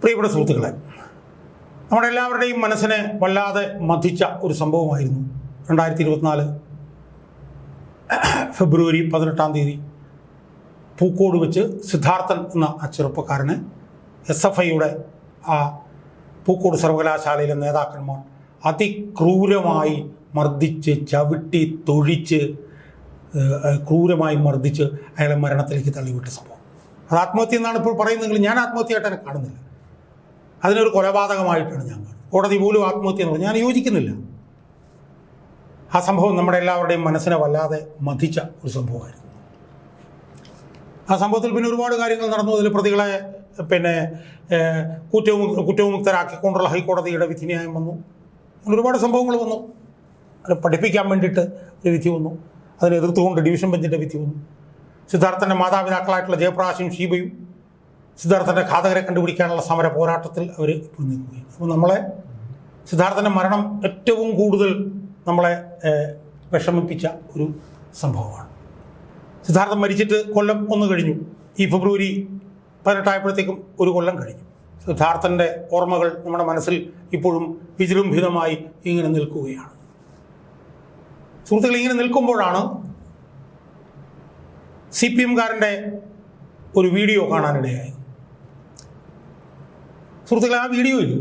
പ്രിയപ്പെട്ട സുഹൃത്തുക്കളെ, നമ്മുടെ എല്ലാവരുടെയും മനസ്സിനെ വല്ലാതെ മഥിച്ച ഒരു സംഭവമായിരുന്നു 2024 ഫെബ്രുവരി 18 പൂക്കോട് വെച്ച് സിദ്ധാർത്ഥൻ എന്ന ആ ചെറുപ്പക്കാരനെ SFIയുടെ ആ പൂക്കോട് സർവകലാശാലയിലെ നേതാക്കന്മാർ അതിക്രൂരമായി മർദ്ദിച്ച് ചവിട്ടി തൊഴിച്ച് ക്രൂരമായി മർദ്ദിച്ച് അയാളെ മരണത്തിലേക്ക് തള്ളിവിട്ട സംഭവം. അത് ആത്മഹത്യ എന്നാണ് ഇപ്പോൾ പറയുന്നതെങ്കിൽ ഞാൻ ആത്മഹത്യയായിട്ട് അതിനെ കാണുന്നില്ല. അതിനൊരു കൊലപാതകമായിട്ടാണ് ഞാൻ കാണുന്നത്. കോടതി പോലും ആത്മഹത്യ എന്ന് പറഞ്ഞാൽ ഞാൻ യോജിക്കുന്നില്ല. ആ സംഭവം നമ്മുടെ എല്ലാവരുടെയും മനസ്സിനെ വല്ലാതെ മഥിച്ച ഒരു സംഭവമായിരുന്നു. ആ സംഭവത്തിൽ പിന്നെ ഒരുപാട് കാര്യങ്ങൾ നടന്നു. അതിൽ പ്രതികളെ കുറ്റവിമുക്തരാക്കിക്കൊണ്ടുള്ള ഹൈക്കോടതിയുടെ വിധിന്യായം വന്നു. അങ്ങനെ ഒരുപാട് സംഭവങ്ങൾ വന്നു. അത് പഠിപ്പിക്കാൻ വേണ്ടിയിട്ട് ഒരു വിധി വന്നു. അതിനെ എതിർത്തുകൊണ്ട് ഡിവിഷൻ ബെഞ്ചിൻ്റെ വിധി വന്നു. സിദ്ധാർത്ഥൻ്റെ മാതാപിതാക്കളായിട്ടുള്ള ജയപ്രകാശും ഷീബയും സിദ്ധാർത്ഥൻ്റെ ഘാതകരെ കണ്ടുപിടിക്കാനുള്ള സമര പോരാട്ടത്തിൽ അവർ ഇപ്പോൾ നിൽക്കുകയും. അപ്പോൾ നമ്മളെ സിദ്ധാർത്ഥൻ്റെ മരണം ഏറ്റവും കൂടുതൽ നമ്മളെ വിഷമിപ്പിച്ച ഒരു സംഭവമാണ്. സിദ്ധാർത്ഥൻ മരിച്ചിട്ട് കൊല്ലം 1 കഴിഞ്ഞു. ഈ ഫെബ്രുവരി 18 ഒരു കൊല്ലം കഴിഞ്ഞു. സിദ്ധാർത്ഥൻ്റെ ഓർമ്മകൾ നമ്മുടെ മനസ്സിൽ ഇപ്പോഴും വിജൃംഭിതമായി ഇങ്ങനെ നിൽക്കുകയാണ്. സുഹൃത്തുക്കൾ, ഇങ്ങനെ നിൽക്കുമ്പോഴാണ് CPMകാരൻ്റെ ഒരു വീഡിയോ കാണാനിടയായി. സുഹൃത്തുക്കളെ, ആ വീഡിയോയിൽ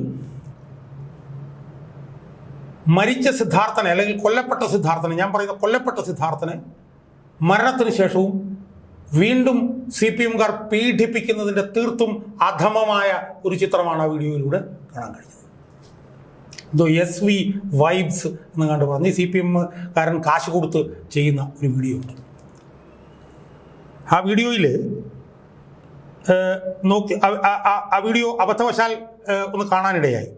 മരിച്ച സിദ്ധാർത്ഥനെ അല്ലെങ്കിൽ കൊല്ലപ്പെട്ട സിദ്ധാർത്ഥനെ, ഞാൻ പറയുന്ന കൊല്ലപ്പെട്ട സിദ്ധാർത്ഥനെ മരണത്തിന് ശേഷവും വീണ്ടും CPMകാർ പീഡിപ്പിക്കുന്നതിൻ്റെ തീർത്തും അധമമായ ഒരു ചിത്രമാണ് ആ വീഡിയോയിലൂടെ കാണാൻ കഴിഞ്ഞത്. എന്തോ SV വൈബ്സ് എന്ന് കണ്ട് പറഞ്ഞ് CPMകാരൻ കാശ് കൊടുത്ത് ചെയ്യുന്ന ഒരു വീഡിയോ ഉണ്ട്. ആ വീഡിയോയിൽ നോക്കി ആ വീഡിയോ അബദ്ധവശാൽ ഒന്ന് കാണാനിടയായി.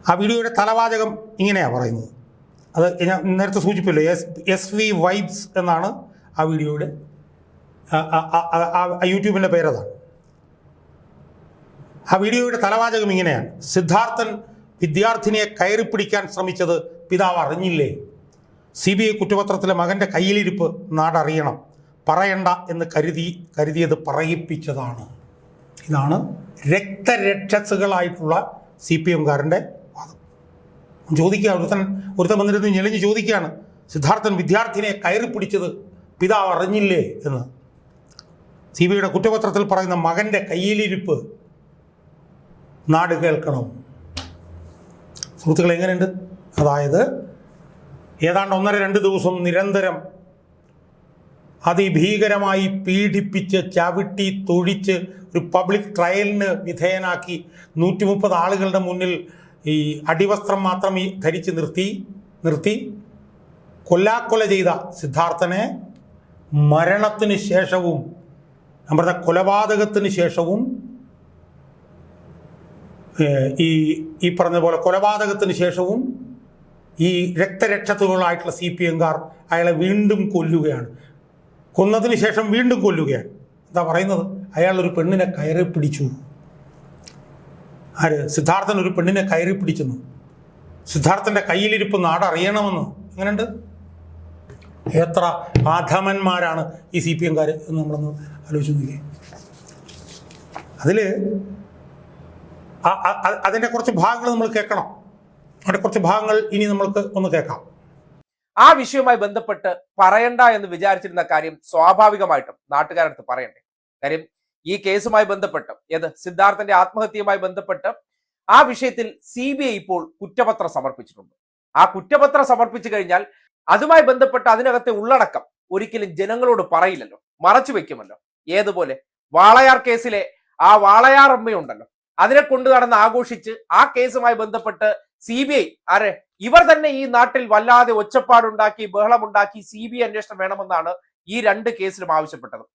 ആ വീഡിയോയുടെ തലവാചകം ഇങ്ങനെയാണ് പറയുന്നത്. അത് ഞാൻ നേരത്തെ സൂചിപ്പിച്ചല്ലോ, SV വൈബ്സ് എന്നാണ് ആ വീഡിയോയുടെ യൂട്യൂബിൻ്റെ പേരതാണ്. ആ വീഡിയോയുടെ തലവാചകം ഇങ്ങനെയാണ്: സിദ്ധാർത്ഥൻ വിദ്യാർത്ഥിനിയെ കയറിപ്പിടിക്കാൻ ശ്രമിച്ചത് പിതാവ് അറിഞ്ഞില്ലേ? CBI കുറ്റപത്രത്തിലെ മകൻ്റെ കയ്യിലിരിപ്പ് നാടറിയണം, പറയണ്ട എന്ന് കരുതിയത് പറയിപ്പിച്ചതാണ്. ഇതാണ് രക്തരക്ഷസുകളായിട്ടുള്ള CPMകാരൻ്റെ വാദം. ചോദിക്കുക, ഒരുത്തൻ വന്നിരുന്ന് ഞെളിഞ്ഞ് ചോദിക്കുകയാണ്, സിദ്ധാർത്ഥൻ വിദ്യാർത്ഥിനിയെ കയറിപ്പിടിച്ചത് പിതാവ് അറിഞ്ഞില്ലേ എന്ന്. CBIയുടെ കുറ്റപത്രത്തിൽ പറയുന്ന മകൻ്റെ കയ്യിലിരിപ്പ് നാട് കേൾക്കണം. സുഹൃത്തുക്കൾ, എങ്ങനെയുണ്ട്? അതായത് ഏതാണ്ട് 1-2 ദിവസം നിരന്തരം അതിഭീകരമായി പീഡിപ്പിച്ച് ചവിട്ടി തൊഴിച്ച് ഒരു പബ്ലിക് ട്രയലിന് വിധേയനാക്കി 130 ആളുകളുടെ മുന്നിൽ ഈ അടിവസ്ത്രം മാത്രം ധരിച്ച് നിർത്തി കൊല്ലാക്കൊല ചെയ്ത സിദ്ധാർത്ഥനെ മരണത്തിന് ശേഷവും, നമ്മുടെ കൊലപാതകത്തിന് ശേഷവും, ഈ പറഞ്ഞ പോലെ കൊലപാതകത്തിന് ശേഷവും ഈ രക്തരക്ഷത്തുകളായിട്ടുള്ള CPMകാർ അയാളെ വീണ്ടും കൊല്ലുകയാണ്. കൊന്നതിന് ശേഷം വീണ്ടും കൊല്ലുകയാണ്. എന്താ പറയുന്നത്? അയാളൊരു പെണ്ണിനെ കയറി പിടിച്ചു. ആര്? സിദ്ധാർത്ഥൻ ഒരു പെണ്ണിനെ കയറി പിടിച്ചെന്ന്. സിദ്ധാർത്ഥൻ്റെ കയ്യിലിരിപ്പ് നാടറിയണമെന്ന്. എങ്ങനെയുണ്ട്? എത്ര അധമന്മാരാണ് ഈ CPMകാർ എന്ന് നമ്മളൊന്ന് ആലോചിച്ച് നോക്കിയേ. അതിൻ്റെ കുറച്ച് ഭാഗങ്ങൾ നമ്മൾ കേൾക്കണം. അതിൻ്റെ കുറച്ച് ഭാഗങ്ങൾ ഇനി നമ്മൾക്ക് ഒന്ന് കേൾക്കാം. ആ വിഷയവുമായി ബന്ധപ്പെട്ട് പറയണ്ട എന്ന് വിചാരിച്ചിരുന്ന കാര്യം സ്വാഭാവികമായിട്ടും നാട്ടുകാരടുത്ത് പറയണ്ടേ? കാര്യം ഈ കേസുമായി ബന്ധപ്പെട്ട്, സിദ്ധാർത്ഥന്റെ ആത്മഹത്യയുമായി ബന്ധപ്പെട്ട് ആ വിഷയത്തിൽ CBI ഇപ്പോൾ കുറ്റപത്രം സമർപ്പിച്ചിട്ടുണ്ട്. ആ കുറ്റപത്രം സമർപ്പിച്ചു കഴിഞ്ഞാൽ അതുമായി ബന്ധപ്പെട്ട് അതിനകത്തെ ഉള്ളടക്കം ഒരിക്കലും ജനങ്ങളോട് പറയില്ലല്ലോ, മറച്ചു വെക്കുമല്ലോ. ഏതുപോലെ വാളയാർ കേസിലെ ആ വാളയാർ അമ്മയുണ്ടല്ലോ, അതിനെ കൊണ്ടു നടന്ന് ആഘോഷിച്ച് ആ കേസുമായി ബന്ധപ്പെട്ട് CBI ഇവർ തന്നെ ഈ നാട്ടിൽ വല്ലാതെ ഒച്ചപ്പാടുണ്ടാക്കി ബഹളമുണ്ടാക്കി CBI അന്വേഷണം വേണമെന്നാണ് ഈ 2 കേസിലും ആവശ്യപ്പെട്ടത്.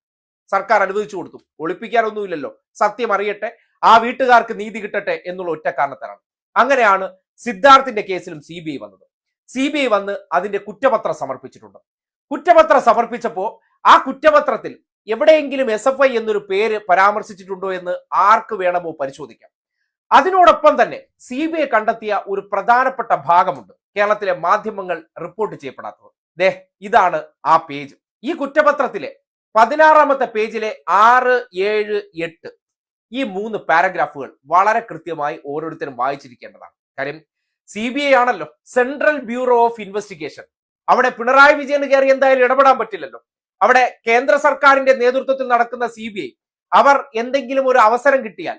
സർക്കാർ അനുവദിച്ചു കൊടുത്തു. ഒളിപ്പിക്കാനൊന്നുമില്ലല്ലോ, സത്യം അറിയട്ടെ, ആ വീട്ടുകാർക്ക് നീതി കിട്ടട്ടെ എന്നുള്ള ഒറ്റ കാരണത്തിലാണ്. അങ്ങനെയാണ് സിദ്ധാർത്ഥിന്റെ കേസിലും CBI വന്നത്. CBI വന്ന് അതിന്റെ കുറ്റപത്രം സമർപ്പിച്ചിട്ടുണ്ട്. കുറ്റപത്രം സമർപ്പിച്ചപ്പോ ആ കുറ്റപത്രത്തിൽ എവിടെയെങ്കിലും SFI എന്നൊരു പേര് പരാമർശിച്ചിട്ടുണ്ടോ എന്ന് ആർക്ക് വേണമോ പരിശോധിക്കാം. അതിനോടൊപ്പം തന്നെ CBI കണ്ടെത്തിയ ഒരു പ്രധാനപ്പെട്ട ഭാഗമുണ്ട്, കേരളത്തിലെ മാധ്യമങ്ങൾ റിപ്പോർട്ട് ചെയ്യപ്പെടാത്തത്. ഇതാണ് ആ പേജ്. ഈ കുറ്റപത്രത്തിലെ 16-ാമത്തെ പേജിലെ 6, 7, 8 ഈ 3 പാരഗ്രാഫുകൾ വളരെ കൃത്യമായി ഓരോരുത്തരും വായിച്ചിരിക്കേണ്ടതാണ്. കാര്യം CBI ആണല്ലോ, സെൻട്രൽ ബ്യൂറോ ഓഫ് ഇൻവെസ്റ്റിഗേഷൻ. അവിടെ പിണറായി വിജയന് കയറി എന്തായാലും ഇടപെടാൻ പറ്റില്ലല്ലോ. അവിടെ കേന്ദ്ര സർക്കാരിന്റെ നേതൃത്വത്തിൽ നടക്കുന്ന CBI അവർ എന്തെങ്കിലും ഒരു അവസരം കിട്ടിയാൽ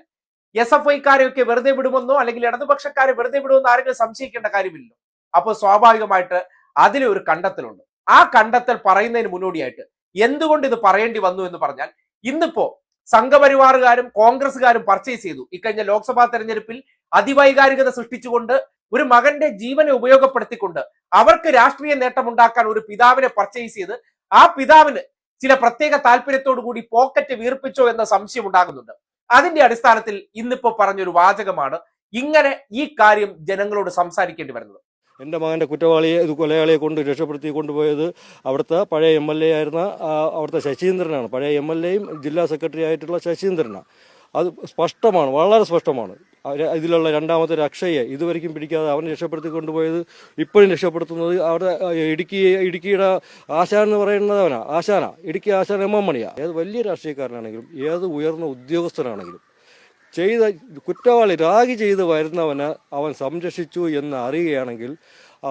SFI-കാരെയൊക്കെ വെറുതെ വിടുമെന്നോ അല്ലെങ്കിൽ ഇടതുപക്ഷക്കാരെ വെറുതെ വിടുമെന്നോ ആരെങ്കിലും സംശയിക്കേണ്ട കാര്യമില്ലല്ലോ. അപ്പോൾ സ്വാഭാവികമായിട്ട് അതിലൊരു കണ്ടെത്തലുണ്ട്. ആ കണ്ടെത്തൽ പറയുന്നതിന് മുന്നോടിയായിട്ട് എന്തുകൊണ്ട് ഇത് പറയേണ്ടി വന്നു എന്ന് പറഞ്ഞാൽ, ഇന്നിപ്പോ സംഘപരിവാറുകാരും കോൺഗ്രസുകാരും പർച്ചേസ് ചെയ്തു. ഇക്കഴിഞ്ഞ ലോക്സഭാ തെരഞ്ഞെടുപ്പിൽ അതിവൈകാരികത സൃഷ്ടിച്ചുകൊണ്ട് ഒരു മകന്റെ ജീവനെ ഉപയോഗപ്പെടുത്തിക്കൊണ്ട് അവർക്ക് രാഷ്ട്രീയ നേട്ടമുണ്ടാക്കാൻ ഒരു പിതാവിനെ പർച്ചേസ് ചെയ്ത് ആ പിതാവിന് ചില പ്രത്യേക താല്പര്യത്തോടു കൂടി പോക്കറ്റ് വീർപ്പിച്ചോ എന്ന സംശയം ഉണ്ടാകുന്നുണ്ട്. അതിന്റെ അടിസ്ഥാനത്തിൽ ഇന്നിപ്പോ പറഞ്ഞൊരു വാചകമാണ് ഇങ്ങനെ ഈ കാര്യം ജനങ്ങളോട് സംസാരിക്കേണ്ടി വരുന്നത്. എൻ്റെ മകൻ്റെ കൊലയാളിയെ കൊണ്ട് രക്ഷപ്പെടുത്തി കൊണ്ടുപോയത് അവിടുത്തെ പഴയ MLA ആയിരുന്ന അവിടുത്തെ ശശീന്ദ്രനാണ്. പഴയ MLA-യും ജില്ലാ സെക്രട്ടറി ആയിട്ടുള്ള ശശീന്ദ്രനാണ്. അത് സ്പഷ്ടമാണ്, വളരെ സ്പഷ്ടമാണ്. ഇതിലുള്ള രണ്ടാമത്തെ അക്ഷയെ ഇതുവരെയും പിടിക്കാതെ അവനെ രക്ഷപ്പെടുത്തി കൊണ്ടുപോയത് ഇപ്പോഴും രക്ഷപ്പെടുത്തുന്നത് അവിടെ ഇടുക്കിയുടെ ആശാൻ എന്ന് പറയുന്നത് ആശാന ഇടുക്കി ആശാൻ M.M. മണിയാണ്. ഏത് വലിയ രാഷ്ട്രീയക്കാരനാണെങ്കിലും ഏത് ഉയർന്ന ഉദ്യോഗസ്ഥനാണെങ്കിലും ചെയ്ത കുറ്റവാളി രാഗി ചെയ്ത് വരുന്നവന് അവൻ സംരക്ഷിച്ചു എന്ന് അറിയുകയാണെങ്കിൽ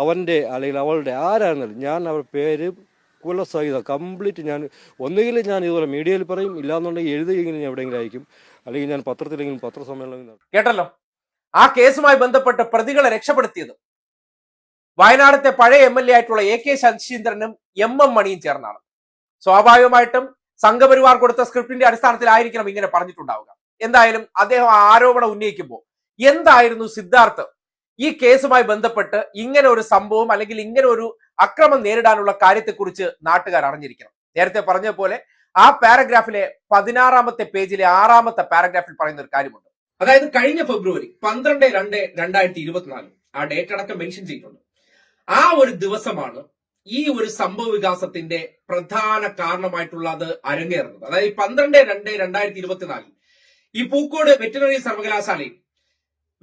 അവൻ്റെ അല്ലെങ്കിൽ അവളുടെ ആരാണെങ്കിലും ഞാൻ അവരുടെ പേര് കുലസഹിതം കംപ്ലീറ്റ് ഞാൻ ഒന്നുകിൽ ഞാൻ ഇതുപോലെ മീഡിയയിൽ പറയും, ഇല്ലാന്നുണ്ടെങ്കിൽ എഴുതുകയെങ്കിലും ഞാൻ എവിടെയെങ്കിലും അയക്കും, അല്ലെങ്കിൽ ഞാൻ പത്രത്തിലെങ്കിലും പത്രസമ്മേളനം. കേട്ടല്ലോ, ആ കേസുമായി ബന്ധപ്പെട്ട് പ്രതികളെ രക്ഷപ്പെടുത്തിയത് വയനാടത്തെ പഴയ MLA ആയിട്ടുള്ള AK ശശീന്ദ്രനും MM മണിയും ചേർന്നാണ്. സ്വാഭാവികമായിട്ടും സംഘപരിവാർ കൊടുത്ത സ്ക്രിപ്റ്റിന്റെ അടിസ്ഥാനത്തിലായിരിക്കണം ഇങ്ങനെ പറഞ്ഞിട്ടുണ്ടാവുക. എന്തായാലും അദ്ദേഹം ആരോപണം ഉന്നയിക്കുമ്പോൾ എന്തായിരുന്നു സിദ്ധാർത്ഥ് ഈ കേസുമായി ബന്ധപ്പെട്ട് ഇങ്ങനെ ഒരു സംഭവം അല്ലെങ്കിൽ ഇങ്ങനെ ഒരു അക്രമം നേരിടാനുള്ള കാര്യത്തെക്കുറിച്ച് നാട്ടുകാർ അറിഞ്ഞിരിക്കണം. നേരത്തെ പറഞ്ഞ പോലെ ആ പാരഗ്രാഫിലെ 16-ാമത്തെ പേജിലെ 6-ാമത്തെ പാരഗ്രാഫിൽ പറയുന്ന ഒരു കാര്യമുണ്ട്. അതായത് കഴിഞ്ഞ ഫെബ്രുവരി 12/2/2024 ആ ഡേറ്റ് അടക്കം മെൻഷൻ ചെയ്തിട്ടുണ്ട്. ആ ഒരു ദിവസമാണ് ഈ ഒരു സംഭവ വികാസത്തിന്റെ പ്രധാന കാരണമായിട്ടുള്ളത് അരങ്ങേറുന്നത്. അതായത് 12/2/2024 ഈ പൂക്കോട് വെറ്ററിനറി സർവകലാശാലയിൽ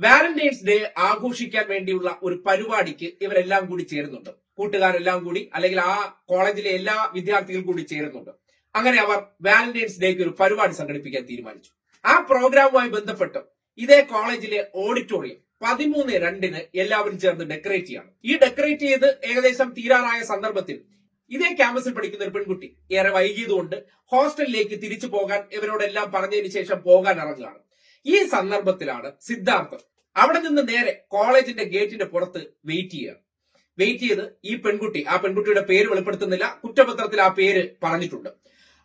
വാലന്റൈൻസ് ഡേ ആഘോഷിക്കാൻ വേണ്ടിയുള്ള ഒരു പരിപാടിക്ക് ഇവരെല്ലാം കൂടി ചേരുന്നുണ്ട്. കൂട്ടുകാരെല്ലാം കൂടി അല്ലെങ്കിൽ ആ കോളേജിലെ എല്ലാ വിദ്യാർത്ഥികളും കൂടി ചേരുന്നുണ്ട്. അങ്ങനെ അവർ വാലന്റൈൻസ് ഡേക്ക് ഒരു പരിപാടി സംഘടിപ്പിക്കാൻ തീരുമാനിച്ചു. ആ പ്രോഗ്രാമുമായി ബന്ധപ്പെട്ട് ഇതേ കോളേജിലെ ഓഡിറ്റോറിയം 13/2 എല്ലാവരും ചേർന്ന് ഡെക്കറേറ്റ് ചെയ്യാണ്. ഈ ഡെക്കറേറ്റ് ചെയ്ത് ഏകദേശം തീരാറായ സന്ദർഭത്തിൽ ഇതേ ക്യാമ്പസിൽ പഠിക്കുന്ന ഒരു പെൺകുട്ടി ഏറെ വൈകിയതുകൊണ്ട് ഹോസ്റ്റലിലേക്ക് തിരിച്ചു പോകാൻ ഇവരോടെല്ലാം പറഞ്ഞതിന് ശേഷം പോകാൻ ഇറങ്ങുകയാണ്. ഈ സന്ദർഭത്തിലാണ് സിദ്ധാർത്ഥ് അവിടെ നിന്ന് നേരെ കോളേജിന്റെ ഗേറ്റിന്റെ പുറത്ത് വെയിറ്റ് ചെയ്ത് ഈ പെൺകുട്ടി, ആ പെൺകുട്ടിയുടെ പേര് വെളിപ്പെടുത്തുന്നില്ല, കുറ്റപത്രത്തിൽ ആ പേര് പറഞ്ഞിട്ടുണ്ട്,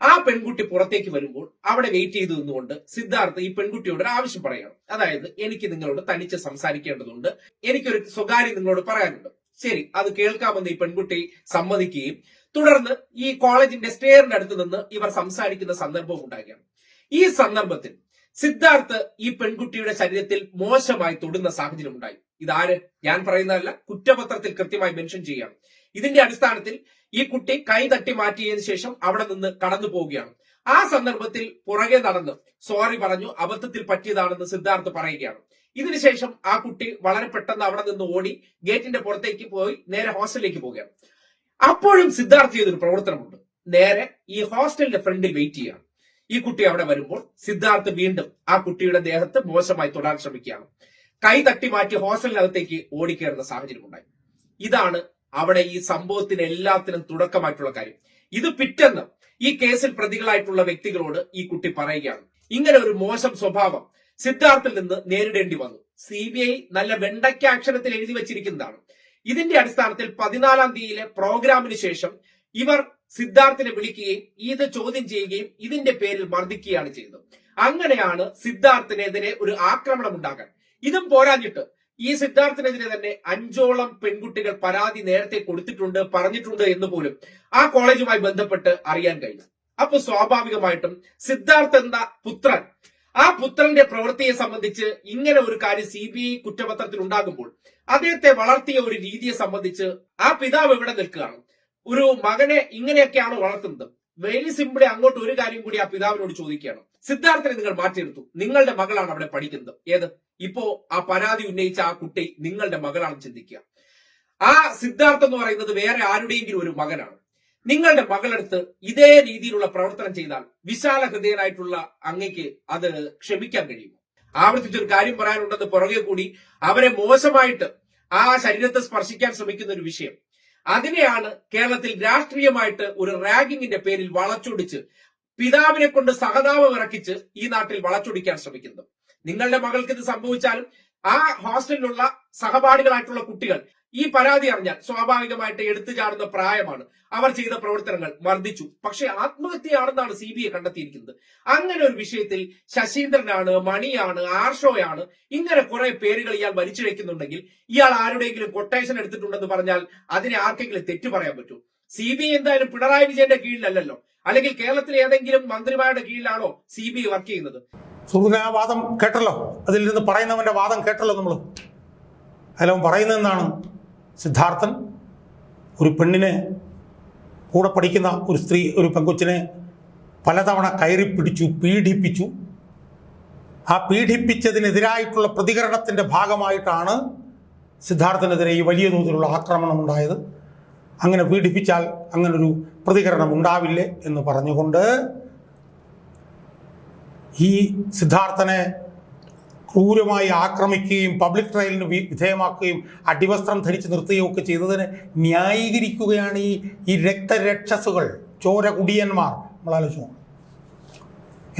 ആ പെൺകുട്ടി പുറത്തേക്ക് വരുമ്പോൾ അവിടെ വെയിറ്റ് ചെയ്തു നിന്നുകൊണ്ട് സിദ്ധാർത്ഥ് ഈ പെൺകുട്ടിയോട് ഒരു ആവശ്യം പറയണം. അതായത് എനിക്ക് നിങ്ങളോട് തനിച്ച് സംസാരിക്കേണ്ടതുണ്ട്, എനിക്കൊരു സ്വകാര്യം നിങ്ങളോട് പറയാനുണ്ട്. ശരി, അത് കേൾക്കാമെന്ന് ഈ പെൺകുട്ടി സമ്മതിക്കുകയും തുടർന്ന് ഈ കോളേജിന്റെ സ്റ്റെയറിന്റെ അടുത്ത് നിന്ന് ഇവർ സംസാരിക്കുന്ന സന്ദർഭം ഉണ്ടാകുകയാണ്. ഈ സന്ദർഭത്തിൽ സിദ്ധാർത്ഥ് ഈ പെൺകുട്ടിയുടെ ശരീരത്തിൽ മോശമായി തൊടുന്ന സാഹചര്യം ഉണ്ടായി. ഇതാര്? ഞാൻ പറയുന്നതല്ല, കുറ്റപത്രത്തിൽ കൃത്യമായി മെൻഷൻ ചെയ്യുകയാണ്. ഇതിന്റെ അടിസ്ഥാനത്തിൽ ഈ കുട്ടി കൈ തട്ടി മാറ്റിയതിനു ശേഷം അവിടെ നിന്ന് കടന്നു പോവുകയാണ്. ആ സന്ദർഭത്തിൽ പുറകെ നടന്ന് സോറി പറഞ്ഞു, അബദ്ധത്തിൽ പറ്റിയതാണെന്ന് സിദ്ധാർത്ഥ് പറയുകയാണ്. ഇതിനുശേഷം ആ കുട്ടി വളരെ പെട്ടെന്ന് അവിടെ നിന്ന് ഓടി ഗേറ്റിന്റെ പുറത്തേക്ക് പോയി നേരെ ഹോസ്റ്റലിലേക്ക് പോവുകയാണ്. അപ്പോഴും സിദ്ധാർത്ഥ് ചെയ്തൊരു പ്രവർത്തനമുണ്ട്. നേരെ ഈ ഹോസ്റ്റലിന്റെ ഫ്രണ്ടിൽ വെയിറ്റ് ചെയ്യുകയാണ്. ഈ കുട്ടി അവിടെ വരുമ്പോൾ സിദ്ധാർത്ഥ് വീണ്ടും ആ കുട്ടിയുടെ ദേഹത്ത് മോശമായി തൊടാൻ ശ്രമിക്കുകയാണ്. കൈ തട്ടി മാറ്റി ഹോസ്റ്റലിനകത്തേക്ക് ഓടിക്കയറുന്ന സാഹചര്യം ഉണ്ടായി. ഇതാണ് അവിടെ ഈ സംഭവത്തിന് എല്ലാത്തിനും തുടക്കമായിട്ടുള്ള കാര്യം. ഇത് പിറ്റെന്ന് ഈ കേസിൽ പ്രതികളായിട്ടുള്ള വ്യക്തികളോട് ഈ കുട്ടി പറയുകയാണ്. ഇങ്ങനെ ഒരു മോശം സ്വഭാവം സിദ്ധാർത്ഥിൽ നിന്ന് നേരിടേണ്ടി വന്നു. CBI നല്ല വെണ്ടയ്ക്ക അക്ഷരത്തിൽ എഴുതി വെച്ചിരിക്കുന്നതാണ്. ഇതിന്റെ അടിസ്ഥാനത്തിൽ 14-ാം തീയതിയിലെ പ്രോഗ്രാമിന് ശേഷം ഇവർ സിദ്ധാർത്ഥിനെ വിളിക്കുകയും ഇത് ചോദ്യം ചെയ്യുകയും ഇതിന്റെ പേരിൽ മർദ്ദിക്കുകയാണ് ചെയ്തത്. അങ്ങനെയാണ് സിദ്ധാർത്ഥിനെതിരെ ഒരു ആക്രമണം ഉണ്ടാകാൻ. ഇതും പോരാഞ്ഞിട്ട് ഈ സിദ്ധാർത്ഥിനെതിരെ തന്നെ 5ഓളം പെൺകുട്ടികൾ പരാതി നേരത്തെ കൊടുത്തിട്ടുണ്ട്, പറഞ്ഞിട്ടുണ്ട് എന്ന് പോലും ആ കോളേജുമായി ബന്ധപ്പെട്ട് അറിയാൻ കഴിഞ്ഞു. അപ്പൊ സ്വാഭാവികമായിട്ടും സിദ്ധാർത്ഥ് എന്ന പുത്രൻ, ആ പുത്രന്റെ പ്രവൃത്തിയെ സംബന്ധിച്ച് ഇങ്ങനെ ഒരു കാര്യം CBI കുറ്റപത്രത്തിൽ ഉണ്ടാകുമ്പോൾ അദ്ദേഹത്തെ വളർത്തിയ ഒരു രീതിയെ സംബന്ധിച്ച് ആ പിതാവ് എവിടെ നിൽക്കുകയാണ്? ഒരു മകനെ ഇങ്ങനെയൊക്കെയാണ് വളർത്തുന്നത്. വെരി സിമ്പിളി അങ്ങോട്ട് ഒരു കാര്യം കൂടി ആ പിതാവിനോട് ചോദിക്കുകയാണ്. സിദ്ധാർത്ഥനെ നിങ്ങൾ മാറ്റിയെടുത്തു, നിങ്ങളുടെ മകളാണ് അവിടെ പഠിക്കുന്നത്. ഏത്? ഇപ്പോ ആ പരാതി ഉന്നയിച്ച ആ കുട്ടി നിങ്ങളുടെ മകളാണെന്ന് ചിന്തിക്കുക. ആ സിദ്ധാർത്ഥ് എന്ന് പറയുന്നത് വേറെ ആരുടെയെങ്കിലും ഒരു മകനാണ്. നിങ്ങളുടെ മകളടുത്ത് ഇതേ രീതിയിലുള്ള പ്രവർത്തനം ചെയ്താൽ വിശാല ഹൃദയനായിട്ടുള്ള അങ്ങയ്ക്ക് അത് ക്ഷമിക്കാൻ കഴിയുമോ? ആവർത്തിച്ചൊരു കാര്യം പറയാനുണ്ടെന്ന് പുറകെ കൂടി അവരെ മോശമായിട്ട് ആ ശരീരത്തെ സ്പർശിക്കാൻ ശ്രമിക്കുന്ന ഒരു വിഷയം, അതിനെയാണ് കേരളത്തിൽ രാഷ്ട്രീയമായിട്ട് ഒരു റാഗിങ്ങിന്റെ പേരിൽ വളച്ചൊടിച്ച് പിതാവിനെ കൊണ്ട് സഹതാപം ഇറക്കിച്ച് ഈ നാട്ടിൽ വളച്ചൊടിക്കാൻ ശ്രമിക്കുന്നത്. നിങ്ങളുടെ മകൾക്ക് ഇത് സംഭവിച്ചാലും ആ ഹോസ്റ്റലിലുള്ള സഹപാഠികളായിട്ടുള്ള കുട്ടികൾ ഈ പരാതി അറിഞ്ഞാൽ സ്വാഭാവികമായിട്ട് എടുത്തു ചാടുന്ന പ്രായമാണ്. അവർ ചെയ്ത പ്രവർത്തനങ്ങൾ വർദ്ധിച്ചു. പക്ഷെ ആത്മഹത്യയാണെന്നാണ് CBI കണ്ടെത്തിയിരിക്കുന്നത്. അങ്ങനെ ഒരു വിഷയത്തിൽ ശശീന്ദ്രനാണ്, മണിയാണ്, ആർഷോയാണ്, ഇങ്ങനെ കുറെ പേരുകൾ ഇയാൾ വലിച്ചു വെക്കുന്നുണ്ടെങ്കിൽ ഇയാൾ ആരുടെയെങ്കിലും കൊട്ടേഷൻ എടുത്തിട്ടുണ്ടെന്ന് പറഞ്ഞാൽ അതിനെ ആർക്കെങ്കിലും തെറ്റു പറയാൻ പറ്റൂ? CBI എന്തായാലും പിണറായി വിജയന്റെ കീഴിലല്ലല്ലോ, അല്ലെങ്കിൽ കേരളത്തിലെ ഏതെങ്കിലും മന്ത്രിമാരുടെ കീഴിലാണോ CBI വർക്ക് ചെയ്യുന്നത്? സുഹൃത്തുക്കളെ, ആ വാദം കേട്ടല്ലോ, അതിൽ നിന്ന് പറയുന്നവന്റെ വാദം കേട്ടല്ലോ നമ്മൾ. അതിലവൻ പറയുന്നതെന്നാണ്, സിദ്ധാർത്ഥൻ ഒരു പെണ്ണിനെ, കൂടെ പഠിക്കുന്ന ഒരു സ്ത്രീ, ഒരു പെൺകൊച്ചിനെ പലതവണ കയറി പിടിച്ചു, പീഡിപ്പിച്ചു. ആ പീഡിപ്പിച്ചതിനെതിരായിട്ടുള്ള പ്രതികരണത്തിൻ്റെ ഭാഗമായിട്ടാണ് സിദ്ധാർത്ഥനെതിരെ ഈ വലിയ തോതിലുള്ള ആക്രമണം ഉണ്ടായത്. അങ്ങനെ പീഡിപ്പിച്ചാൽ അങ്ങനൊരു പ്രതികരണം ഉണ്ടാവില്ലേ എന്ന് പറഞ്ഞുകൊണ്ട് ഈ സിദ്ധാർത്ഥനെ ക്രൂരമായി ആക്രമിക്കുകയും പബ്ലിക് ട്രയലിന് വിധേയമാക്കുകയും അടിവസ്ത്രം ധരിച്ച് നിർത്തുകയും ഒക്കെ ചെയ്തതിനെ ന്യായീകരിക്കുകയാണ് ഈ രക്തരക്ഷസുകൾ, ചോര കുടിയന്മാർ. നമ്മൾ ആലോചിച്ചു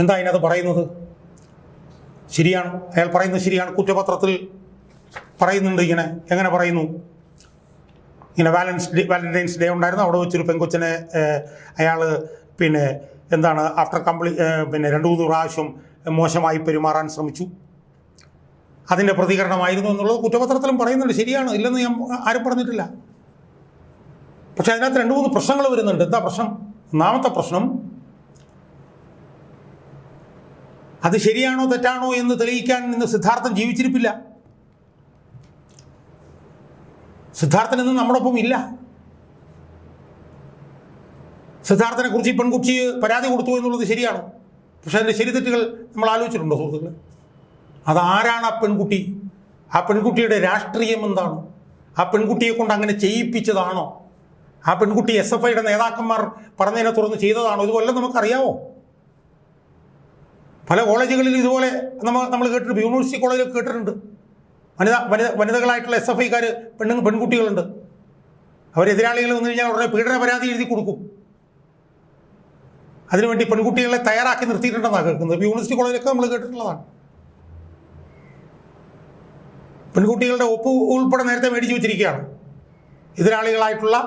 എന്താ അതിനകത്ത് പറയുന്നത്? ശരിയാണ്, അയാൾ പറയുന്നത് ശരിയാണ്. കുറ്റപത്രത്തിൽ പറയുന്നുണ്ട് ഇങ്ങനെ. എങ്ങനെ പറയുന്നു? ഇങ്ങനെ വാലന്റൈൻസ് ഡേ ഉണ്ടായിരുന്നു, അവിടെ വെച്ചൊരു പെൺകൊച്ചിനെ അയാൾ ആഫ്റ്റർ പിന്നെ 2-3 പ്രാവശ്യം മോശമായി പെരുമാറാൻ ശ്രമിച്ചു. അതിൻ്റെ പ്രതികരണമായിരുന്നു എന്നുള്ളത് കുറ്റപത്രത്തിലും പറയുന്നുണ്ട്. ശരിയാണ്, ഇല്ലെന്ന് ഞാൻ ആരും പറഞ്ഞിട്ടില്ല. പക്ഷെ അതിനകത്ത് 2-3 പ്രശ്നങ്ങൾ വരുന്നുണ്ട്. എന്താ പ്രശ്നം? ഒന്നാമത്തെ പ്രശ്നം, അത് ശരിയാണോ തെറ്റാണോ എന്ന് തെളിയിക്കാൻ ഇന്ന് സിദ്ധാർത്ഥൻ ജീവിച്ചിരിപ്പില്ല. സിദ്ധാർത്ഥൻ ഇന്ന് നമ്മോടൊപ്പം ഇല്ല. സിദ്ധാർത്ഥനെ കുറിച്ച് ഈ പെൺകുട്ടി പരാതി കൊടുത്തു എന്നുള്ളത് ശരിയാണ്. പക്ഷെ അതിൻ്റെ ശരി തെറ്റുകൾ നമ്മൾ ആലോചിച്ചിട്ടുണ്ടോ സുഹൃത്തുക്കളെ? അതാരാണ് ആ പെൺകുട്ടി? ആ പെൺകുട്ടിയുടെ രാഷ്ട്രീയം എന്താണ്? ആ പെൺകുട്ടിയെ കൊണ്ട് അങ്ങനെ ചെയ്യിപ്പിച്ചതാണോ? ആ പെൺകുട്ടി SFIയുടെ നേതാക്കന്മാർ പറഞ്ഞതിനെ തുറന്ന് ചെയ്തതാണോ? ഇതുപോലെ നമുക്കറിയാമോ? പല കോളേജുകളിൽ ഇതുപോലെ നമ്മൾ കേട്ടിട്ടുണ്ട്. യൂണിവേഴ്സിറ്റി കോളേജിൽ കേട്ടിട്ടുണ്ട്. വനിതകളായിട്ടുള്ള SFIക്കാർ പെൺകുട്ടികളുണ്ട്. അവരെതിരാളികൾ വന്നു കഴിഞ്ഞാൽ ഉടനെ പീഡന പരാതി എഴുതി കൊടുക്കും. അതിനുവേണ്ടി പെൺകുട്ടികളെ തയ്യാറാക്കി നിർത്തിയിട്ടുണ്ടെന്നാണ് കേൾക്കുന്നത്. യൂണിവേഴ്സിറ്റി കോളേജിലൊക്കെ നമ്മൾ കേട്ടിട്ടുള്ളതാണ്. പെൺകുട്ടികളുടെ ഒപ്പ് ഉൾപ്പെടെ നേരത്തെ മേടിച്ചു വെച്ചിരിക്കുകയാണ്. എതിരാളികളായിട്ടുള്ള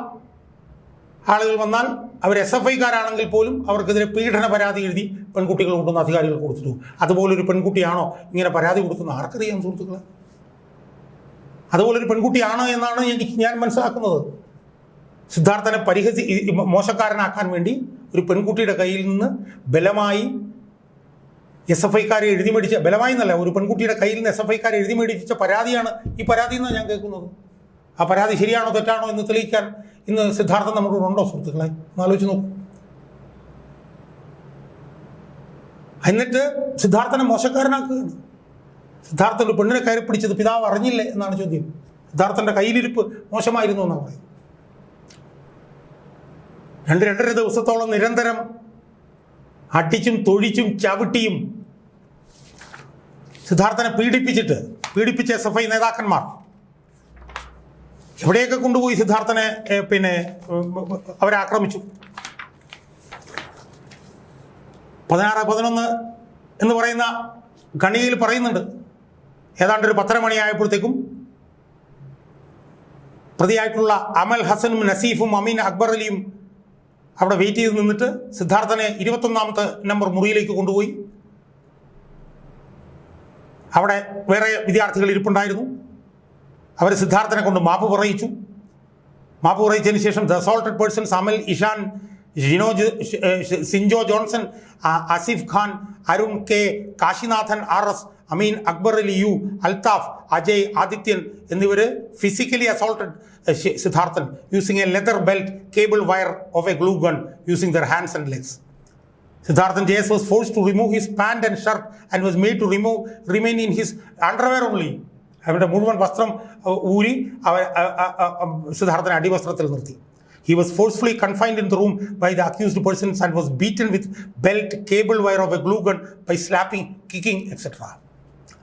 ആളുകൾ വന്നാൽ അവർ SFIക്കാരാണെങ്കിൽ പോലും അവർക്കെതിരെ പീഡന പരാതി എഴുതി പെൺകുട്ടികൾ കൊണ്ടുവന്ന അധികാരികൾ കൊടുത്തിട്ടു. അതുപോലൊരു പെൺകുട്ടിയാണോ ഇങ്ങനെ പരാതി കൊടുക്കുന്ന ആർക്കറിയാം സുഹൃത്തുക്കളെ? അതുപോലൊരു പെൺകുട്ടിയാണ് എന്നാണ് ഞാൻ മനസ്സിലാക്കുന്നത്. സിദ്ധാർത്ഥനെ മോശക്കാരനാക്കാൻ വേണ്ടി ഒരു പെൺകുട്ടിയുടെ കയ്യിൽ നിന്ന് ബലമായി SFIക്കാരെ എഴുതി മേടിച്ച, ബലമായി എന്നല്ല, ഒരു പെൺകുട്ടിയുടെ കയ്യിൽ നിന്ന് SFIക്കാരെ എഴുതി മേടിച്ച പരാതിയാണ് ഈ പരാതി എന്നാണ് ഞാൻ കേൾക്കുന്നത്. ആ പരാതി ശരിയാണോ തെറ്റാണോ എന്ന് തെളിയിക്കാൻ ഇന്ന് സിദ്ധാർത്ഥൻ നമ്മുടെ ഉണ്ടോ സുഹൃത്തുക്കളെ? ഒന്ന് ആലോചിച്ച് നോക്കൂ. എന്നിട്ട് സിദ്ധാർത്ഥനെ മോശക്കാരനാക്കുകയാണ്. സിദ്ധാർത്ഥൻ ഒരു പെണ്ണിനെ കയറി പിടിച്ചത് പിതാവ് അറിഞ്ഞില്ലേ എന്നാണ് ചോദ്യം. സിദ്ധാർത്ഥൻ്റെ കയ്യിലിരിപ്പ് മോശമായിരുന്നു എന്നാണ് പറയുന്നത്. 2-2.5 ദിവസത്തോളം നിരന്തരം അടിച്ചും തൊഴിച്ചും ചവിട്ടിയും സിദ്ധാർത്ഥനെ പീഡിപ്പിച്ച SFI നേതാക്കന്മാർ എവിടെയൊക്കെ കൊണ്ടുപോയി സിദ്ധാർത്ഥനെ അവരെ ആക്രമിച്ചു. 16-11 എന്ന് പറയുന്ന ഖണികയിൽ പറയുന്നുണ്ട്. ഏതാണ്ട് ഒരു 10:30 മണിയായപ്പോഴത്തേക്കും പ്രതിയായിട്ടുള്ള അമൽ ഹസനും നസീഫും അമീൻ അക്ബർ അലിയും അവിടെ വെയിറ്റ് ചെയ്ത് നിന്നിട്ട് സിദ്ധാർത്ഥനെ 21ാമത്തെ നമ്പർ മുറിയിലേക്ക് കൊണ്ടുപോയി. അവിടെ വേറെ വിദ്യാർത്ഥികൾ ഇരിപ്പുണ്ടായിരുന്നു. അവർ സിദ്ധാർത്ഥനെ കൊണ്ട് മാപ്പ് പറയിച്ചതിന് ശേഷം the assaulted persons Amal, Ishan, Sinjo Johnson, Asif Khan, Arun K, Kashinathan RS, Ameen Akbar Ali U, Althaf, Ajay, Adithyan എന്നിവർ physically assaulted Siddharthan using a leather belt, cable wire of a glue gun using their hands and legs. Siddharthan JS was forced to remove his pant and shirt and was made to remain in his underwear only. അവരുടെ മുഴുവൻ വസ്ത്രം ഊരി സിദ്ധാർത്ഥനെ അടിവസ്ത്രത്തിൽ നിർത്തി. He was forcefully confined in the room by the accused persons and was beaten with belt, cable wire of a glue gun by slapping, kicking, etc.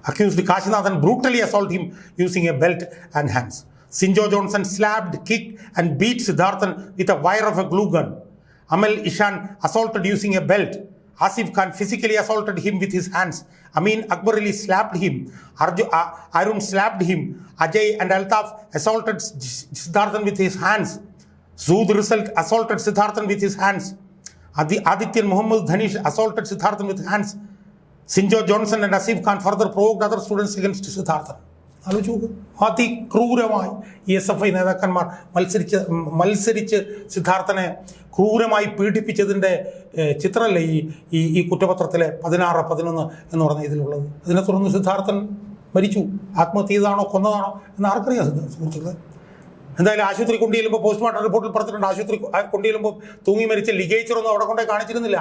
Accused Kashinathan brutally assaulted him using a belt and hands. Sinjo Johnson slapped, kicked and beat Siddharthan with a wire of a glue gun. Amal Ishan assaulted using a belt. Asif Khan physically assaulted him with his hands. Amin Akbar Ali slapped him. Arun slapped him. Ajay and Altaf assaulted Siddharthan with his hands. Zood Result assaulted Siddharthan with his hands. Adityan Muhammad Dhanish assaulted Siddharthan with hands. Sinjo Johnson and Asif Khan further provoked other students against Siddharthan. ആലോചിച്ച് നോക്ക്. അതിക്രൂരമായി ഈ SFI നേതാക്കന്മാർ മത്സരിച്ച് സിദ്ധാർത്ഥനെ ക്രൂരമായി പീഡിപ്പിച്ചതിൻ്റെ ചിത്രമല്ലേ ഈ കുറ്റപത്രത്തിലെ 16-11 എന്ന് പറഞ്ഞ ഇതിലുള്ളത്. ഇതിനെ തുടർന്ന് സിദ്ധാർത്ഥൻ മരിച്ചു. ആത്മഹത്യ ചെയ്തതാണോ കൊന്നതാണോ എന്ന് ആർക്കറിയാം സുഹൃത്തുക്കളെ. എന്തായാലും ആശുപത്രി കൊണ്ടുചെല്ലുമ്പോൾ പോസ്റ്റ്മോർട്ടം റിപ്പോർട്ടിൽ പറഞ്ഞിട്ടുണ്ട്, ആശുപത്രി കൊണ്ടുചെല്ലുമ്പോൾ തൂങ്ങി മരിച്ച ലിഗേച്ചറൊന്നും അവിടെ കൊണ്ടേ കാണിച്ചിരുന്നില്ല.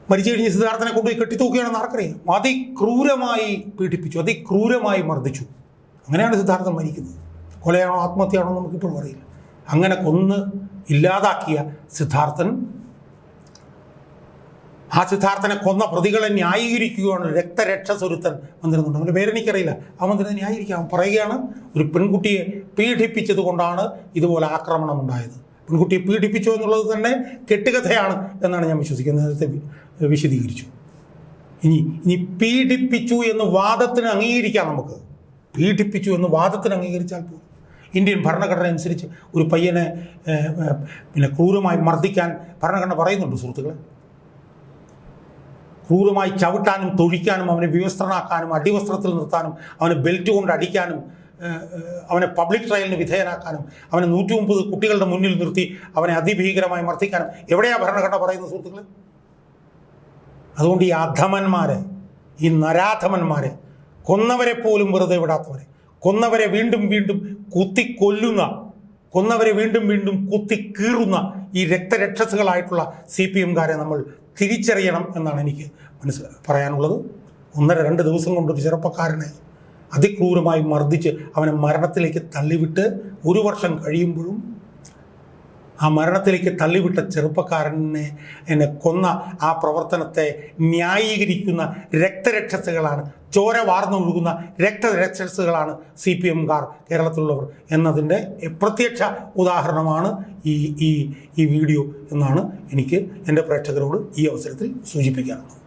മരിച്ചു കഴിഞ്ഞ് സിദ്ധാർത്ഥനെ കൊണ്ടുപോയി കെട്ടിത്തൂക്കുകയാണെന്ന് ആർക്കറിയാം. അതിക്രൂരമായി പീഡിപ്പിച്ചു, അതിക്രൂരമായി മർദ്ദിച്ചു. അങ്ങനെയാണ് സിദ്ധാർത്ഥൻ മരിക്കുന്നത്. കൊലയാണോ ആത്മഹത്യയാണോ നമുക്കിപ്പോഴും അറിയില്ല. അങ്ങനെ കൊന്ന് ഇല്ലാതാക്കിയ സിദ്ധാർത്ഥൻ, ആ സിദ്ധാർത്ഥനെ കൊന്ന പ്രതികളെ ന്യായീകരിക്കുകയാണ് രക്തരക്ഷസൊരുത്തൻ മന്ത്രിയുണ്ട്. അവൻ്റെ പേരെനിക്കറിയില്ല. ആ മന്ത്രിനെ ന്യായീകരിക്കാം. പറയുകയാണ് ഒരു പെൺകുട്ടിയെ പീഡിപ്പിച്ചത് കൊണ്ടാണ് ഇതുപോലെ ആക്രമണം ഉണ്ടായത്. പെൺകുട്ടിയെ പീഡിപ്പിച്ചു എന്നുള്ളത് തന്നെ കെട്ടുകഥയാണ് എന്നാണ് ഞാൻ വിശ്വസിക്കുന്നത്. നേരത്തെ വിശദീകരിച്ചു. ഇനി പീഡിപ്പിച്ചു എന്ന് വാദത്തിന് അംഗീകരിക്കാം. നമുക്ക് പീഡിപ്പിച്ചു എന്ന് വാദത്തിന് അംഗീകരിച്ചാൽ പോലും ഇന്ത്യൻ ഭരണഘടന അനുസരിച്ച് ഒരു പയ്യനെ ക്രൂരമായി മർദ്ദിക്കാൻ ഭരണഘടന പറയുന്നുണ്ട് സുഹൃത്തുക്കളെ. ക്രൂരമായി ചവിട്ടാനും തൊഴിക്കാനും അവനെ വിവസ്ത്രനാക്കാനും അടിവസ്ത്രത്തിൽ നിർത്താനും അവനെ ബെൽറ്റ് കൊണ്ട് അടിക്കാനും അവനെ പബ്ലിക് ട്രയലിന് വിധേയനാക്കാനും അവനെ 130 കുട്ടികളുടെ മുന്നിൽ നിർത്തി അവനെ അതിഭീകരമായി മർദ്ദിക്കാനും എവിടെയാണ് ഭരണഘടന പറയുന്നത് സുഹൃത്തുക്കളെ? അതുകൊണ്ട് ഈ അധമന്മാരെ, ഈ നരാധമന്മാരെ, കൊന്നവരെ പോലും വെറുതെ വിടാത്തവരെ, കൊന്നവരെ വീണ്ടും വീണ്ടും കുത്തിക്കൊല്ലുന്ന, കൊന്നവരെ വീണ്ടും വീണ്ടും കുത്തിക്കീറുന്ന ഈ രക്തരക്ഷസുകളായിട്ടുള്ള CPMകാരെ നമ്മൾ തിരിച്ചറിയണം എന്നാണ് എനിക്ക് പറയാനുള്ളത്. 1-2 ദിവസം കൊണ്ടൊരു ചെറുപ്പക്കാരനെ അതിക്രൂരമായി മർദ്ദിച്ച് അവനെ മരണത്തിലേക്ക് തള്ളിവിട്ട് 1 വർഷം കഴിയുമ്പോഴും ആ മരണത്തിലേക്ക് തള്ളിവിട്ട ചെറുപ്പക്കാരനെ കൊന്ന ആ പ്രവർത്തനത്തെ ന്യായീകരിക്കുന്ന രക്തരക്ഷസുകളാണ്, ചോര വാർന്നൊഴുകുന്ന രക്തരക്ഷസുകളാണ് CPMകാർ കേരളത്തിലുള്ളവർ എന്നതിൻ്റെ പ്രത്യക്ഷ ഉദാഹരണമാണ് ഈ വീഡിയോ എന്നാണ് എനിക്ക് എൻ്റെ പ്രേക്ഷകരോട് ഈ അവസരത്തിൽ സൂചിപ്പിക്കാനുള്ളത്.